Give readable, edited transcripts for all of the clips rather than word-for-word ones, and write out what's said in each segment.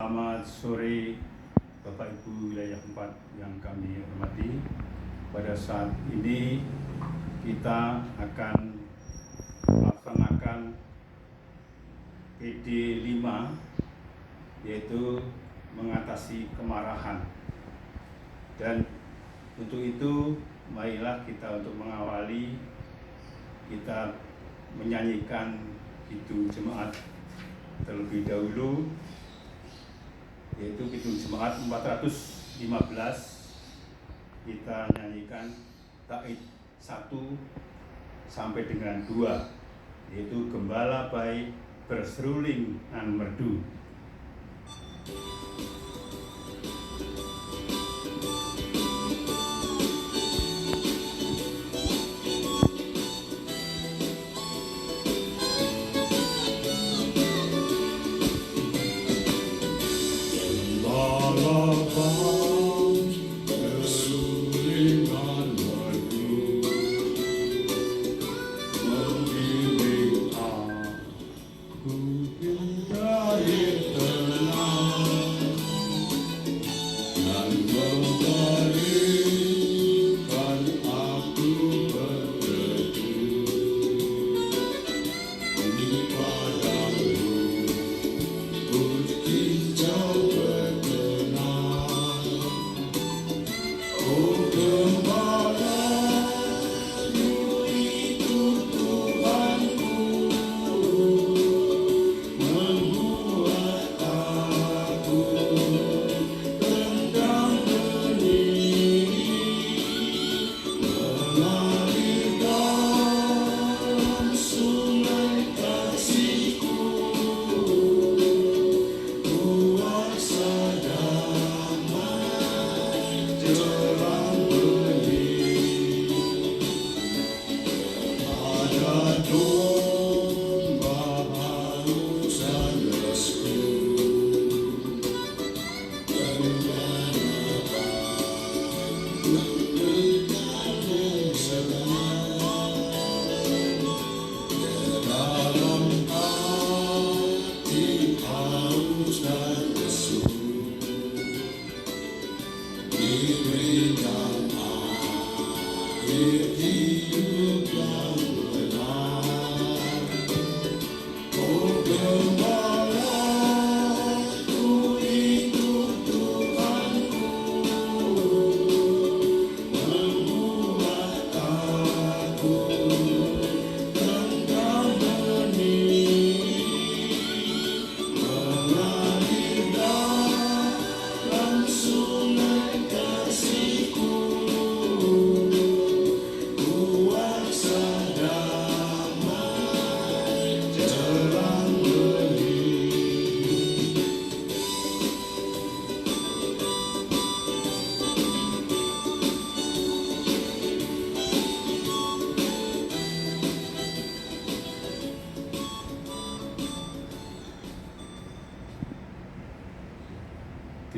Selamat sore Bapak Ibu wilayah 4 yang kami hormati. Pada saat ini kita akan melaksanakan PD 5, yaitu mengatasi kemarahan. Dan untuk itu marilah kita untuk mengawali, kita menyanyikan Kidung Jemaat terlebih dahulu, yaitu Kidung Jemaat 415. Kita nyanyikan bait 1 sampai dengan 2, yaitu Gembala baik berseruling nan merdu.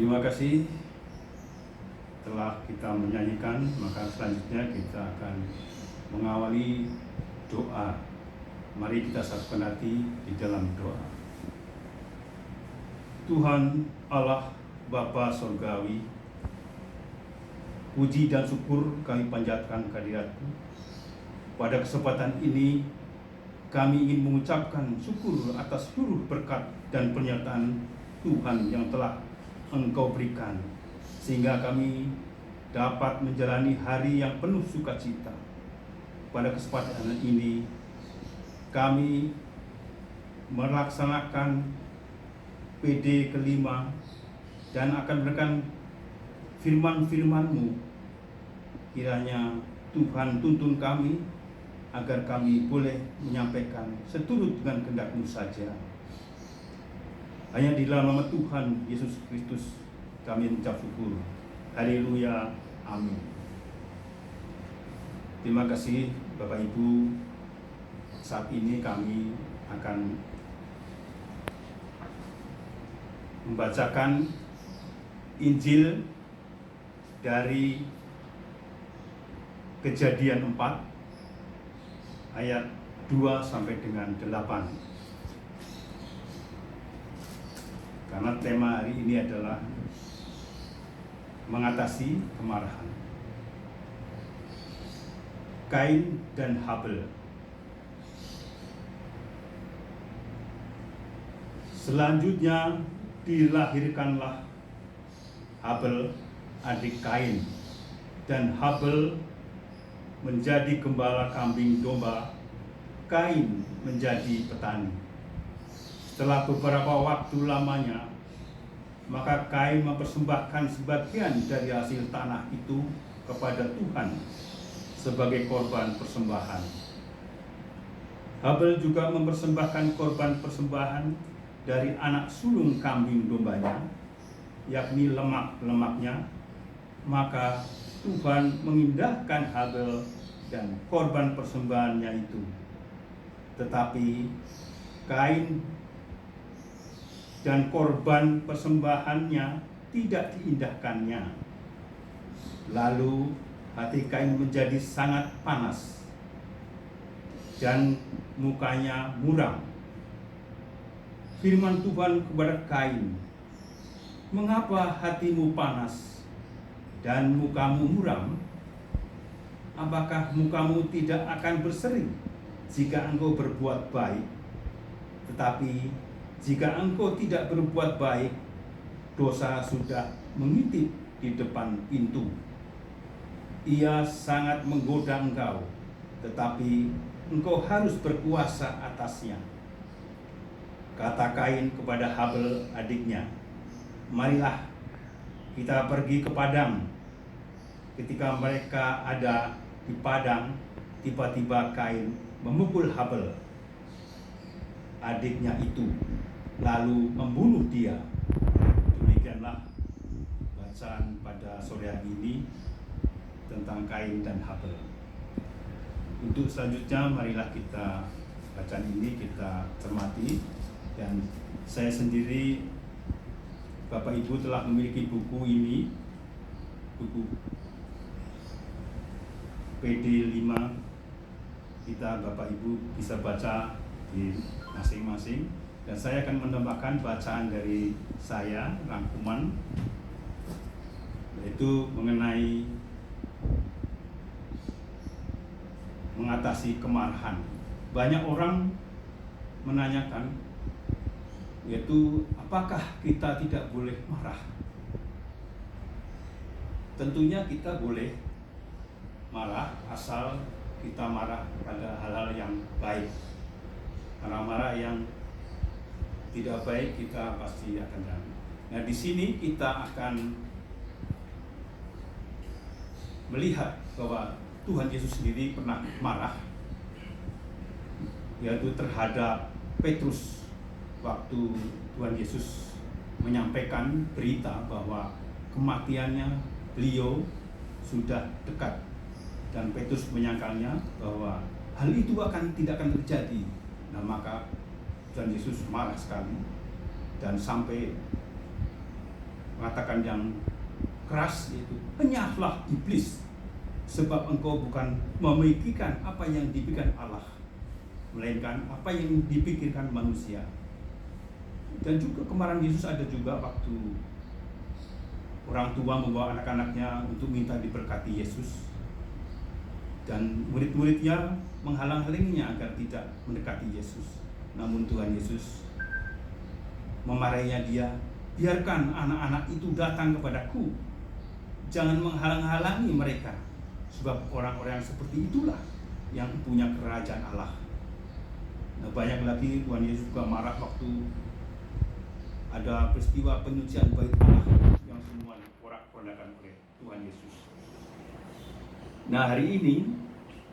Terima kasih telah kita menyanyikan, maka selanjutnya kita akan mengawali doa. Mari kita satukan hati di dalam doa. Tuhan Allah Bapa Surgawi, puji dan syukur kami panjatkan kehadirat-Mu. Pada kesempatan ini kami ingin mengucapkan syukur atas seluruh berkat dan penyertaan Tuhan yang telah Engkau berikan, sehingga kami dapat menjalani hari yang penuh sukacita. Pada kesempatan ini kami melaksanakan PD kelima dan akan memberikan firman-Firman-Mu. Kiranya Tuhan tuntun kami agar kami boleh menyampaikan seturut dengan kehendak-Mu saja. Hanya di dalam nama Tuhan Yesus Kristus kami mengucap syukur. Haleluya. Amin. Terima kasih Bapak Ibu. Saat ini kami akan membacakan Injil dari Kejadian 4 ayat 2 sampai dengan 8. Karena tema hari ini adalah mengatasi kemarahan. Kain dan Habel. Selanjutnya dilahirkanlah Habel, adik Kain, dan Habel menjadi gembala kambing domba, Kain menjadi petani. Setelah beberapa waktu lamanya, maka Kain mempersembahkan sebagian dari hasil tanah itu kepada Tuhan sebagai korban persembahan. Habel juga mempersembahkan korban persembahan dari anak sulung kambing dombanya, yakni lemak-lemaknya. Maka Tuhan mengindahkan Habel dan korban persembahannya itu. Tetapi Kain dan korban persembahannya tidak diindahkannya. Lalu hati Kain menjadi sangat panas dan mukanya muram. Firman Tuhan kepada Kain, "Mengapa hatimu panas dan mukamu muram? Apakah mukamu tidak akan berseri jika engkau berbuat baik? Tetapi jika engkau tidak berbuat baik, dosa sudah mengintip di depan pintu. Ia sangat menggoda engkau, tetapi engkau harus berkuasa atasnya." Kata Kain kepada Habel adiknya, "Marilah kita pergi ke padang." Ketika mereka ada di padang, tiba-tiba Kain memukul Habel, adiknya itu, lalu membunuh dia. Demikianlah bacaan pada sore hari ini tentang Kain dan Habel. Untuk selanjutnya, marilah kita bacaan ini kita cermati. Dan saya sendiri, Bapak Ibu telah memiliki buku ini, buku PD 5. Kita Bapak Ibu bisa baca di masing-masing. Dan saya akan menambahkan bacaan dari saya, rangkuman, yaitu mengenai mengatasi kemarahan. Banyak orang menanyakan, yaitu apakah kita tidak boleh marah? Tentunya kita boleh marah, asal kita marah pada hal-hal yang baik. Marah-marah yang tidak baik kita pasti akan damai. Nah, di sini kita akan melihat bahwa Tuhan Yesus sendiri pernah marah, yaitu terhadap Petrus waktu Tuhan Yesus menyampaikan berita bahwa kematiannya beliau sudah dekat, dan Petrus menyangkalnya bahwa hal itu tidak akan terjadi. Nah, maka Tuhan Yesus marah sekali dan sampai mengatakan yang keras, yaitu, "Enyahlah iblis, sebab engkau bukan memikirkan apa yang dipikirkan Allah, melainkan apa yang dipikirkan manusia." Dan juga kemarahan Yesus ada juga waktu orang tua membawa anak-anaknya untuk minta diberkati Yesus, dan murid-muridnya menghalang-halanginya agar tidak mendekati Yesus. Namun Tuhan Yesus memarahinya dia, "Biarkan anak-anak itu datang kepadaku, jangan menghalang-halangi mereka, sebab orang-orang yang seperti itulah yang punya kerajaan Allah." Nah, banyak lagi Tuhan Yesus juga marah waktu ada peristiwa penyucian bait Allah yang semua diporak-porandakan oleh Tuhan Yesus. Nah, hari ini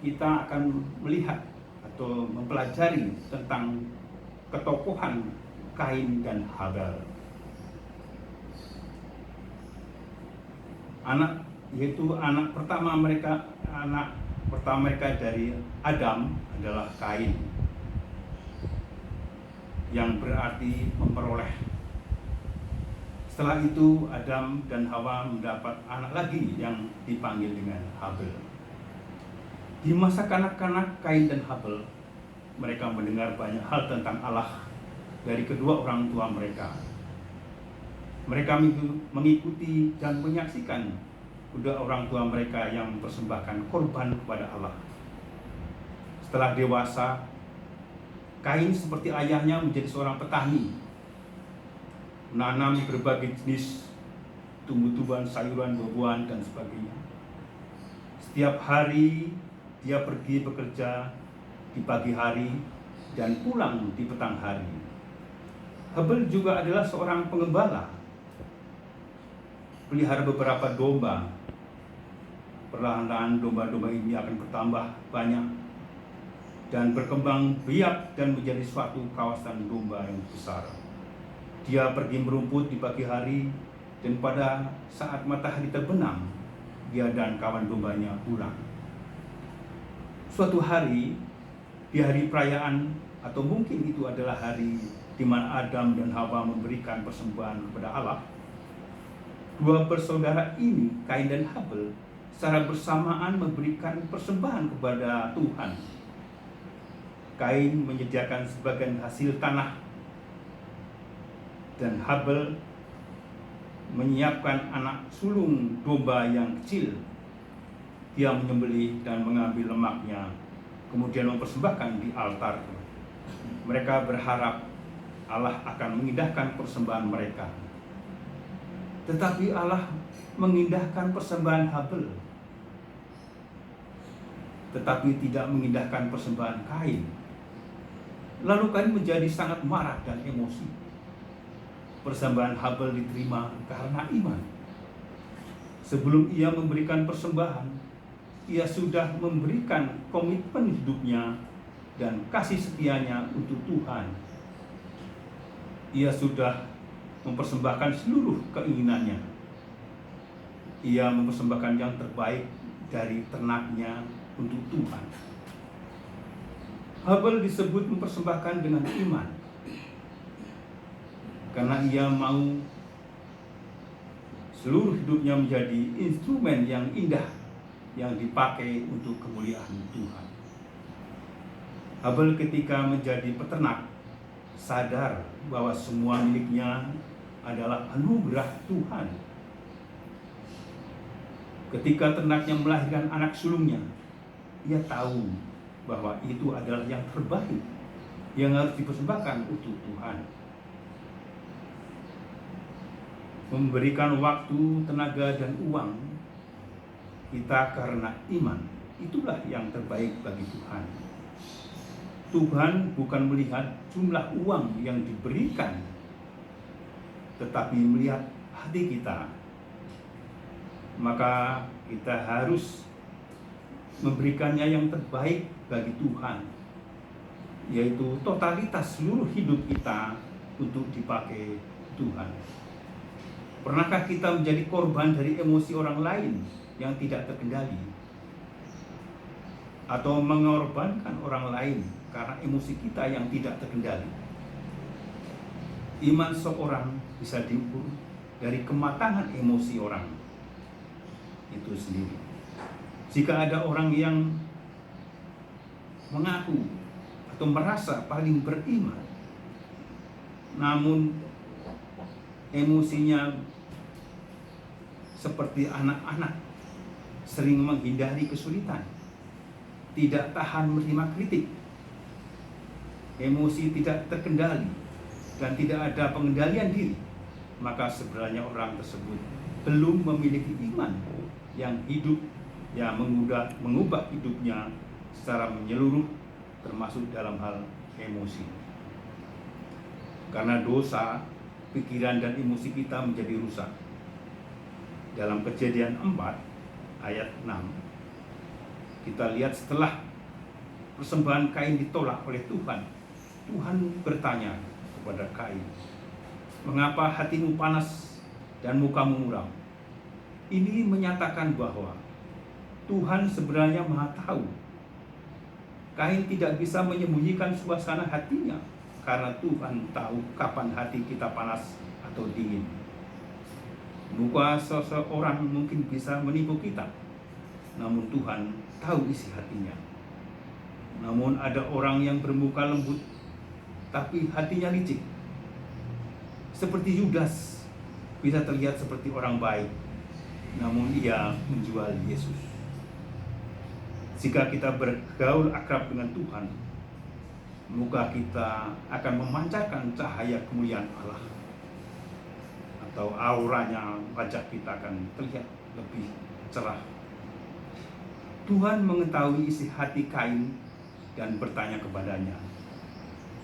kita akan melihat atau mempelajari tentang ketokohan Kain dan Habel. Yaitu anak pertama mereka dari Adam adalah Kain, yang berarti memperoleh. Setelah itu Adam dan Hawa mendapat anak lagi yang dipanggil dengan Habel. Di masa kanak-kanak Kain dan Habel, mereka mendengar banyak hal tentang Allah dari kedua orang tua mereka. Mereka mengikuti dan menyaksikan kedua orang tua mereka yang mempersembahkan korban kepada Allah. Setelah dewasa, Kain seperti ayahnya menjadi seorang petani, menanam berbagai jenis tumbuh-tumbuhan, sayuran, buah-buahan, dan sebagainya. Setiap hari dia pergi bekerja di pagi hari dan pulang di petang hari. Habel juga adalah seorang pengembala, pelihara beberapa domba. Perlahan-lahan domba-domba ini akan bertambah banyak dan berkembang biak dan menjadi suatu kawasan domba yang besar. Dia pergi merumput di pagi hari, dan pada saat matahari terbenam, dia dan kawan dombanya pulang. Suatu hari, di hari perayaan, atau mungkin itu adalah hari di mana Adam dan Hawa memberikan persembahan kepada Allah, dua bersaudara ini, Kain dan Habel, secara bersamaan memberikan persembahan kepada Tuhan. Kain menyediakan sebagian hasil tanah, dan Habel menyiapkan anak sulung domba yang kecil. Dia menyembelih dan mengambil lemaknya, kemudian mempersembahkan di altar. Mereka berharap Allah akan mengindahkan persembahan mereka. Tetapi Allah mengindahkan persembahan Habel, tetapi tidak mengindahkan persembahan Kain. Lalu Kain menjadi sangat marah dan emosi. Persembahan Habel diterima karena iman. Sebelum ia memberikan persembahan, ia sudah memberikan komitmen hidupnya dan kasih setianya untuk Tuhan. Ia sudah mempersembahkan seluruh keinginannya. Ia mempersembahkan yang terbaik dari ternaknya untuk Tuhan. Habel disebut mempersembahkan dengan iman, karena ia mau seluruh hidupnya menjadi instrumen yang indah yang dipakai untuk kemuliaan Tuhan. Habel ketika menjadi peternak sadar bahwa semua miliknya adalah anugerah Tuhan. Ketika ternaknya melahirkan anak sulungnya, ia tahu bahwa itu adalah yang terbaik yang harus dipersembahkan untuk Tuhan. Memberikan waktu, tenaga, dan uang kita karena iman, itulah yang terbaik bagi Tuhan. Tuhan bukan melihat jumlah uang yang diberikan, tetapi melihat hati kita. Maka kita harus memberikannya yang terbaik bagi Tuhan, yaitu totalitas seluruh hidup kita untuk dipakai Tuhan. Pernahkah kita menjadi korban dari emosi orang lain yang tidak terkendali? Atau mengorbankan orang lain karena emosi kita yang tidak terkendali? Iman seorang bisa diukur dari kematangan emosi orang itu sendiri. Jika ada orang yang mengaku atau merasa paling beriman, namun emosinya seperti anak-anak, sering menghindari kesulitan, tidak tahan menerima kritik, emosi tidak terkendali, dan tidak ada pengendalian diri, maka sebenarnya orang tersebut belum memiliki iman yang hidup, yang mengubah hidupnya secara menyeluruh, termasuk dalam hal emosi. Karena dosa, pikiran dan emosi kita menjadi rusak. Dalam Kejadian 4 ayat 6, kita lihat setelah persembahan Kain ditolak oleh Tuhan, Tuhan bertanya kepada Kain, "Mengapa hatimu panas dan mukamu muram?" Ini menyatakan bahwa Tuhan sebenarnya Maha Tahu. Kain tidak bisa menyembunyikan suasana hatinya, karena Tuhan tahu kapan hati kita panas atau dingin. Muka seseorang mungkin bisa menipu kita, namun Tuhan tahu isi hatinya. Namun ada orang yang bermuka lembut, tapi hatinya licik. Seperti Yudas bisa terlihat seperti orang baik, namun ia menjual Yesus. Jika kita bergaul akrab dengan Tuhan, muka kita akan memancarkan cahaya kemuliaan Allah, atau auranya wajah kita akan terlihat lebih cerah. Tuhan mengetahui isi hati Kain dan bertanya kepadanya.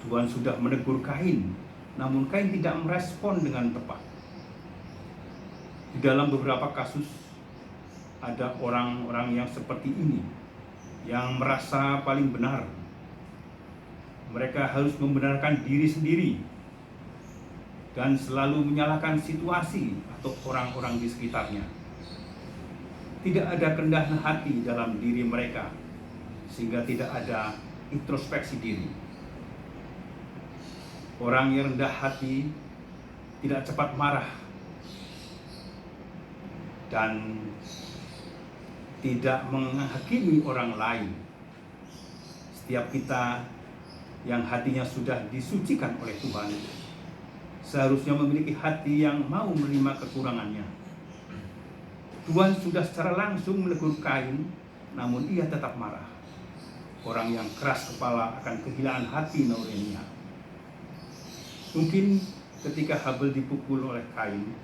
Tuhan sudah menegur Kain, namun Kain tidak merespon dengan tepat. Di dalam beberapa kasus ada orang-orang yang seperti ini, yang merasa paling benar. Mereka harus membenarkan diri sendiri dan selalu menyalahkan situasi atau orang-orang di sekitarnya. Tidak ada kerendahan hati dalam diri mereka, sehingga tidak ada introspeksi diri. Orang yang rendah hati tidak cepat marah dan tidak menghakimi orang lain. Setiap kita yang hatinya sudah disucikan oleh Tuhan seharusnya memiliki hati yang mau menerima kekurangannya. Tuhan sudah secara langsung menegur Kain, namun ia tetap marah. Orang yang keras kepala akan kehilangan hati nuraninya. Mungkin ketika Habel dipukul oleh Kain,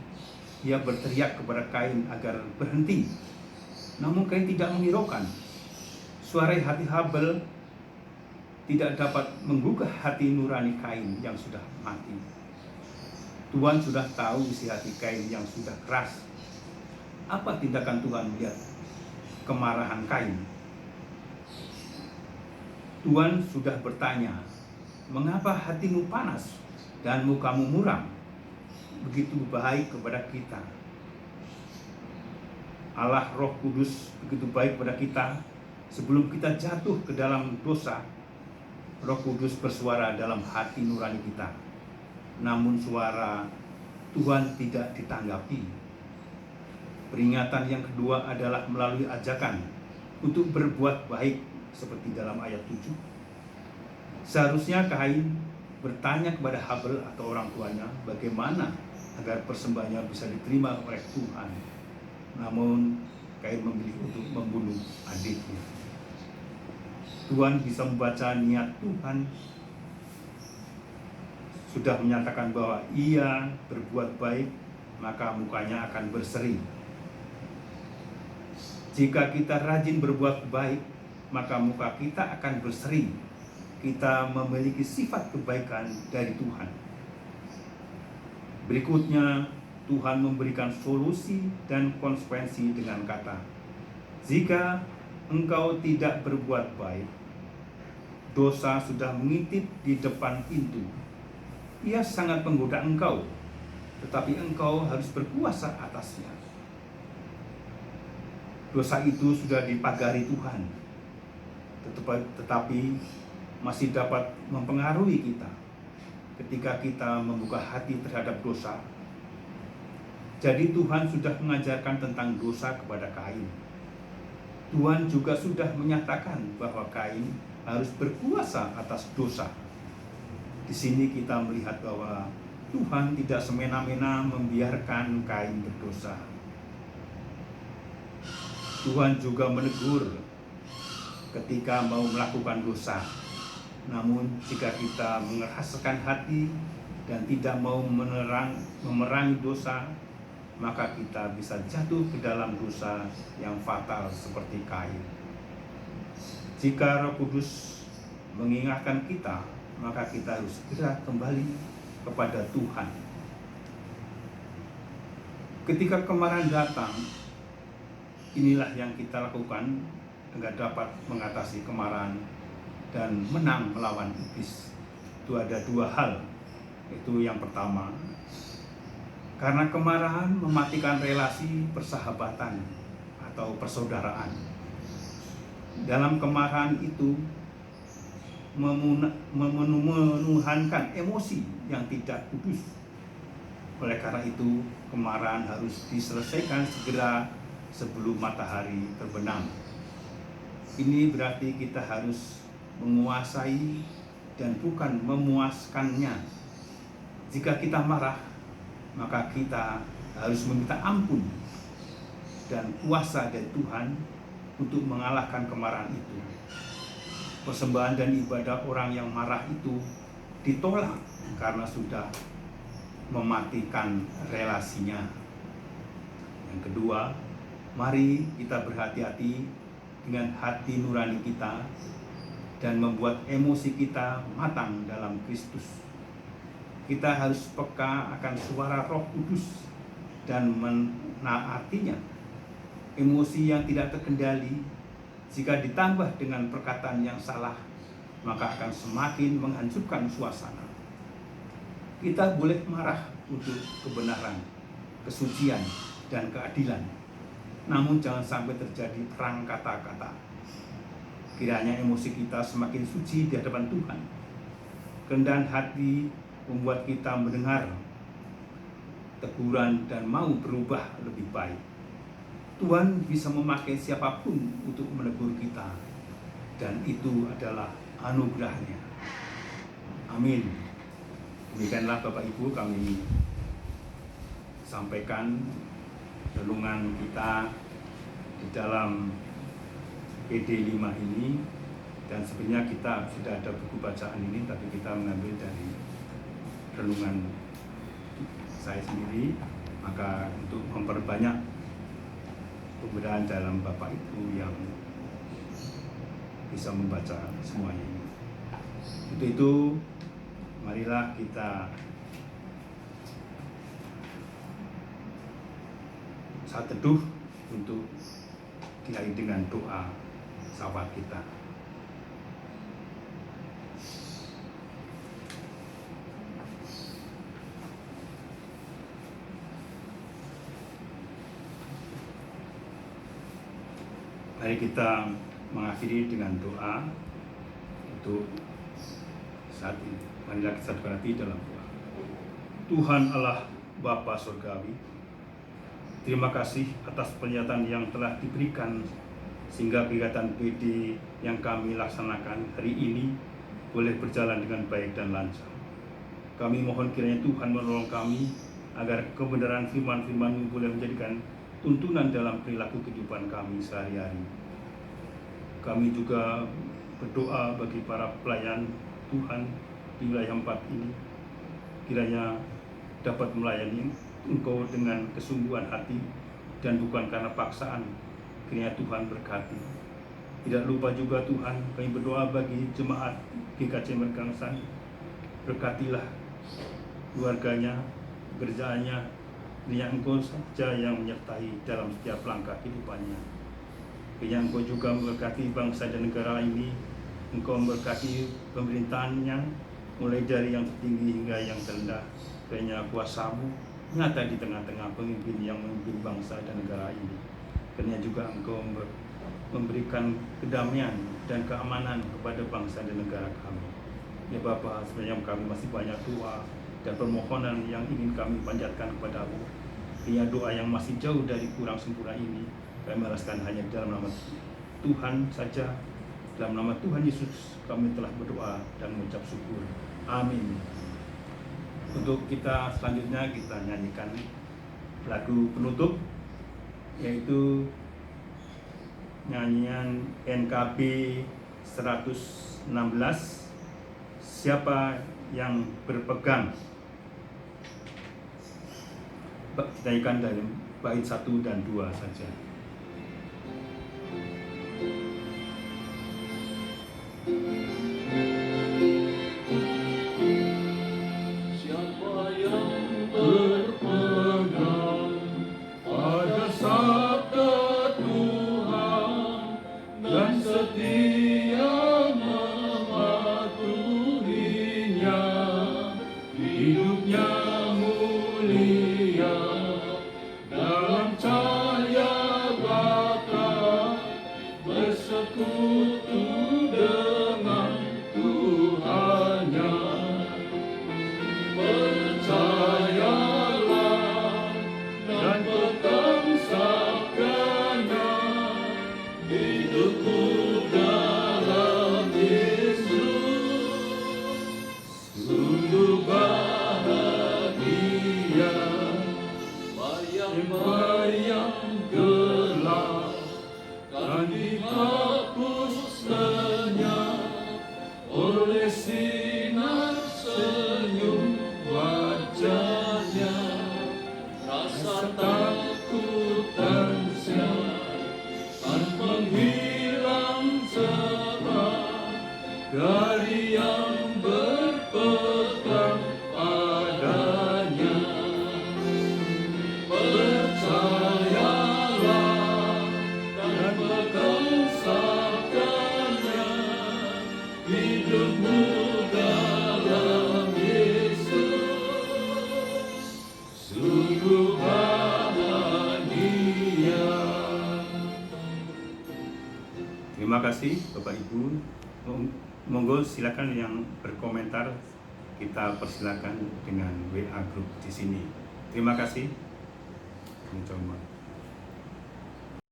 ia berteriak kepada Kain agar berhenti. Namun Kain tidak menghiraukan. Suara hati Habel tidak dapat menggugah hati nurani Kain yang sudah mati. Tuhan sudah tahu isi hati Kain yang sudah keras. Apa tindakan Tuhan melihat kemarahan Kain? Tuhan sudah bertanya, mengapa hatimu panas dan mukamu muram? Begitu baik kepada kita. Allah Roh Kudus begitu baik kepada kita. Sebelum kita jatuh ke dalam dosa, Roh Kudus bersuara dalam hati nurani kita. Namun suara Tuhan tidak ditanggapi. Peringatan yang kedua adalah melalui ajakan untuk berbuat baik seperti dalam ayat 7. Seharusnya Kain bertanya kepada Habel atau orang tuanya bagaimana agar persembahannya bisa diterima oleh Tuhan. Namun Kain memilih untuk membunuh adiknya. Tuhan bisa membaca niat Tuhan, sudah menyatakan bahwa ia berbuat baik, maka mukanya akan berseri. Jika kita rajin berbuat baik, maka muka kita akan berseri. Kita memiliki sifat kebaikan dari Tuhan. Berikutnya, Tuhan memberikan solusi dan konsekuensi dengan kata, jika engkau tidak berbuat baik, dosa sudah mengintip di depan pintu. Ia sangat menggoda engkau, tetapi engkau harus berkuasa atasnya. Dosa itu sudah dipagari Tuhan, tetapi masih dapat mempengaruhi kita ketika kita membuka hati terhadap dosa. Jadi Tuhan sudah mengajarkan tentang dosa kepada Kain. Tuhan juga sudah menyatakan bahwa Kain harus berkuasa atas dosa. Di sini kita melihat bahwa Tuhan tidak semena-mena membiarkan Kain berdosa. Tuhan juga menegur ketika mau melakukan dosa. Namun jika kita mengeraskan hati dan tidak mau memerangi dosa, maka kita bisa jatuh ke dalam dosa yang fatal seperti Kain. Jika Roh Kudus mengingatkan kita, maka kita harus segera kembali kepada Tuhan. Ketika kemarahan datang, inilah yang kita lakukan agar dapat mengatasi kemarahan dan menang melawan iblis. Itu ada dua hal. Itu yang pertama, karena kemarahan mematikan relasi persahabatan atau persaudaraan. Dalam kemarahan itu menuhankan emosi yang tidak kudus. Oleh karena itu, kemarahan harus diselesaikan segera sebelum matahari terbenam. Ini berarti kita harus menguasai dan bukan memuaskannya. Jika kita marah, maka kita harus meminta ampun dan kuasa dari Tuhan untuk mengalahkan kemarahan itu. Persembahan dan ibadah orang yang marah itu ditolak karena sudah mematikan relasinya. Yang kedua, mari kita berhati-hati dengan hati nurani kita dan membuat emosi kita matang dalam Kristus. Kita harus peka akan suara Roh Kudus dan menaatinya. Emosi yang tidak terkendali jika ditambah dengan perkataan yang salah, maka akan semakin menghancurkan suasana. Kita boleh marah untuk kebenaran, kesucian, dan keadilan, namun jangan sampai terjadi perang kata-kata. Kiranya emosi kita semakin suci di hadapan Tuhan. Kerendahan hati membuat kita mendengar teguran dan mau berubah lebih baik. Tuhan bisa memakai siapapun untuk menegur kita, dan itu adalah anugerahnya. Amin. Demikianlah Bapak Ibu kami sampaikan renungan kita di dalam PD 5 ini, dan sebenarnya kita sudah ada buku bacaan ini, tapi kita mengambil dari renungan saya sendiri. Maka untuk memperbanyak kemudahan dalam Bapak Ibu yang bisa membaca semuanya ini. Untuk itu, marilah kita saat teduh untuk diakhiri dengan doa sahabat kita. Mari kita mengakhiri dengan doa untuk saat ini. Marilah kita satukan hati dalam doa. Tuhan Allah Bapa Surgawi, terima kasih atas pernyataan yang telah diberikan sehingga kegiatan PD yang kami laksanakan hari ini boleh berjalan dengan baik dan lancar. Kami mohon kiranya Tuhan menolong kami agar kebenaran firman-Firman-Mu boleh menjadikan tuntunan dalam perilaku kehidupan kami sehari-hari. Kami juga berdoa bagi para pelayan Tuhan di wilayah 4 ini, kiranya dapat melayani Engkau dengan kesungguhan hati dan bukan karena paksaan. Kiranya Tuhan berkati. Tidak lupa juga Tuhan, kami berdoa bagi jemaat GKJ Mergangsan. Berkatilah keluarganya, pekerjaannya. Kiranya Engkau saja yang menyertai dalam setiap langkah kehidupannya. Kiranya Engkau juga memberkati bangsa dan negara ini. Engkau memberkati pemerintahannya, mulai dari yang tertinggi hingga yang terendah. Kiranya kuasa-Mu nyata di tengah-tengah pemimpin yang memimpin bangsa dan negara ini. Kiranya juga Engkau memberikan kedamaian dan keamanan kepada bangsa dan negara kami. Ya Bapa, sebenarnya kami masih banyak doa dan permohonan yang ingin kami panjatkan kepada-Mu. Kiranya doa yang masih jauh dari kurang sempurna ini kami meraskan hanya dalam nama Tuhan saja. Dalam nama Tuhan Yesus kami telah berdoa dan mengucap syukur. Amin. Untuk kita selanjutnya kita nyanyikan lagu penutup, yaitu nyanyian NKB 116, Siapa yang Berpegang. Kita nyanyikan dari bait 1 dan 2 saja. Hidupnya mulia dalam cahaya yang gelap kan dihapus lenyap oleh sinar senyum wajahnya. Rasa takut dan siap kan menghilang cerah dari yang berpegang padanya. Percayalah dan pegang sabdanya, hidupmu dalam Yesus sungguh bahagia. Terima kasih Bapak Ibu. Monggo silakan yang berkomentar, kita persilakan dengan WA grup di sini. Terima kasih. Mencoba.